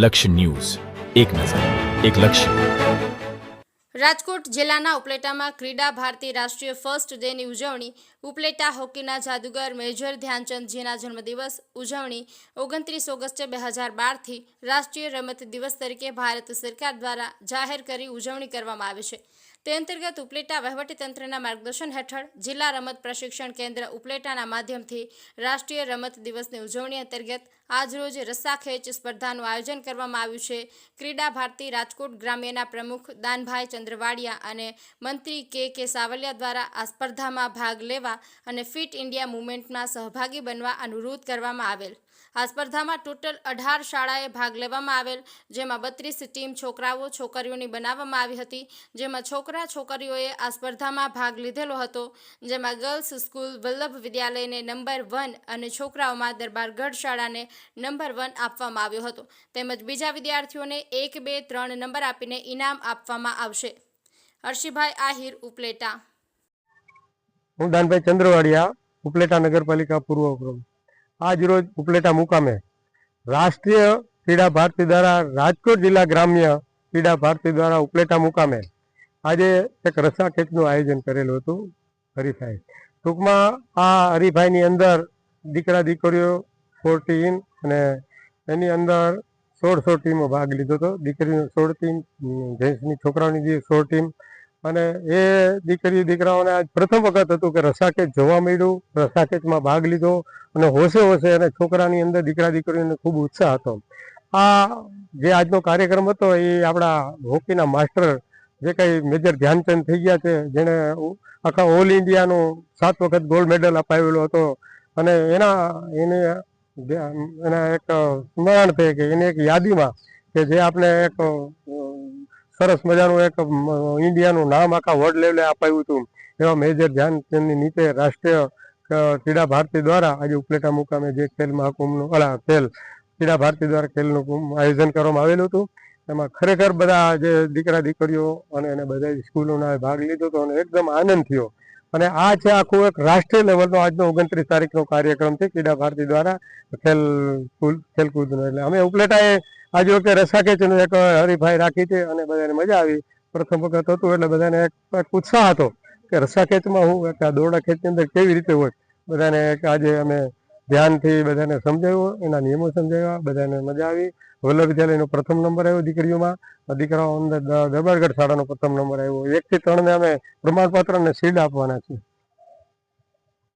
લક્ષ્ય ન્યૂઝ, એક નજર, એક લક્ષ્ય. રાજકોટ જિલ્લાના ઉપલેટામાં ક્રીડા ભારતી રાષ્ટ્રીય ફર્સ્ટ ડેની ઉજવણી. ઉપલેટા હોકીના જાદુગર મેજર ધ્યાનચંદજીના જન્મદિવસ ઉજવણી 29 ઓગસ્ટે 2012થી રાષ્ટ્રીય રમત દિવસ તરીકે ભારત સરકાર દ્વારા જાહેર કરી ઉજવણી કરવામાં આવે છે. તે અંતર્ગત ઉપલેટા વહીવટીતંત્રના માર્ગદર્શન હેઠળ જિલ્લા રમત પ્રશિક્ષણ કેન્દ્ર ઉપલેટાના માધ્યમથી રાષ્ટ્રીય રમત દિવસની ઉજવણી અંતર્ગત આજરોજ રસ્સાખેંચ સ્પર્ધાનું આયોજન કરવામાં આવ્યું છે. ક્રીડા ભારતી રાજકોટ ગ્રામ્યના પ્રમુખ દાનભાઈ ચંદ્રવાડિયા અને મંત્રી કે સાવલિયા દ્વારા આ સ્પર્ધામાં ભાગ લેવા અને ફિટ ઇન્ડિયા મુવમેન્ટમાં સહભાગી બનવા અનુરોધ કરવામાં આવેલ. આ સ્પર્ધામાં ટોટલ 18 શાળાએ ભાગ લેવામાં આવેલ, જેમાં 32 ટીમ છોકરાઓ છોકરીઓની બનાવવામાં આવી હતી. જેમાં છોકરા છોકરીઓએ આ સ્પર્ધામાં ભાગ લીધેલો હતો, જેમાં ગર્લ્સ સ્કૂલ વલ્લભ વિદ્યાલયને નંબર 1 અને છોકરાઓમાં દરબારગઢ શાળાને નંબર 1 આપવામાં આવ્યો હતો. તેમજ બીજા વિદ્યાર્થીઓને 1, 2, 3 નંબર આપીને ઇનામ આપવામાં આવશે. હર્ષિભાઈ આહિર, ઉપલેટા. હું દાનભાઈ ચંદ્રવાડિયા, ઉપલેટા નગરપાલિકા પૂર્વ પ્રમુખ. આજ રોજ ઉપલેટા મુકામે રાષ્ટ્રીય ક્રીડા ભારતી દ્વારા રાજકોટ જિલ્લા ગ્રામ્ય ક્રીડા ભારતી દ્વારા ઉપલેટા મુકામે આજે એક રસ્સાખેંચનું આયોજન કરેલું હતું. હરીફાઈ ટૂંકમાં આ હરીફાઈની અંદર દીકરા દીકરીઓ 4 ટીમ અને એની અંદર 16 ટીમો ભાગ લીધો હતો. દીકરીઓ 16 ટીમ, જેન્ટ્સની છોકરાઓની 16 ટીમ. અને એ દીકરાઓને આજ પ્રથમ વખત હતું કે રસ્સાખેંચ જોવા મળ્યું, રસ્સાખેંચમાં ભાગ લીધો અને હોશે અને છોકરાની અંદર દીકરા દીકરીઓને ખૂબ ઉત્સાહ હતો. આ જે આજનો કાર્યક્રમ હતો એ આપણા હોકીના માસ્ટર જે કંઈ મેજર ધ્યાનચંદ થઈ ગયા છે, જેણે આખા ઓલ ઇન્ડિયાનું 7 વખત ગોલ્ડ મેડલ અપાવેલો હતો. અને એના એક સ્મરણ છે કે એની એક યાદીમાં કે જે આપણે એક સરસ મજાનું એક ઇન્ડિયાનું નામ આખા વર્લ્ડ લેવલે અપાવ્યું હતું, એવા મેજર ધ્યાનચંદની નીચે રાષ્ટ્રીય ક્રીડા ભારતી દ્વારા આજે ઉપલેટા મુકામે જે ખેલ મહાકુંભનું ક્રીડા ભારતી દ્વારા ખેલનું આયોજન કરવામાં આવેલું હતું. એમાં ખરેખર બધા જે દીકરા દીકરીઓ અને એને બધા સ્કૂલોના ભાગ લીધો હતો અને એકદમ આનંદ થયો. અને આ છે આખું એક રાષ્ટ્રીય લેવલનો આજનો 29 તારીખનો કાર્યક્રમ છે ક્રીડા ભારતી દ્વારા ખેલકૂદનો. એટલે અમે ઉપલેટાએ આજે વખતે રસ્સાખેંચનું એક હરીફાઈ રાખી છે અને બધાને મજા આવી. પ્રથમ વખત હતું એટલે બધાને એક ઉત્સાહ હતો કે રસ્સાખેંચમાં હું એક દોરડા ખેંચની અંદર કેવી રીતે હોય. બધાને આજે અમે ધ્યાનથી બધાને સમજાવ્યું, એના નિયમો સમજાવ્યા, બધાને મજા આવી. વલ્લભ વિદ્યાલયનો પ્રથમ નંબર આવ્યો દીકરીઓમાં, દીકરાઓ અંદર દરબારગઢ શાળાનો પ્રથમ નંબર આવ્યો. 1 થી 3 ને અમે પ્રમાણપત્ર અને શીલ્ડ આપવાના છીએ.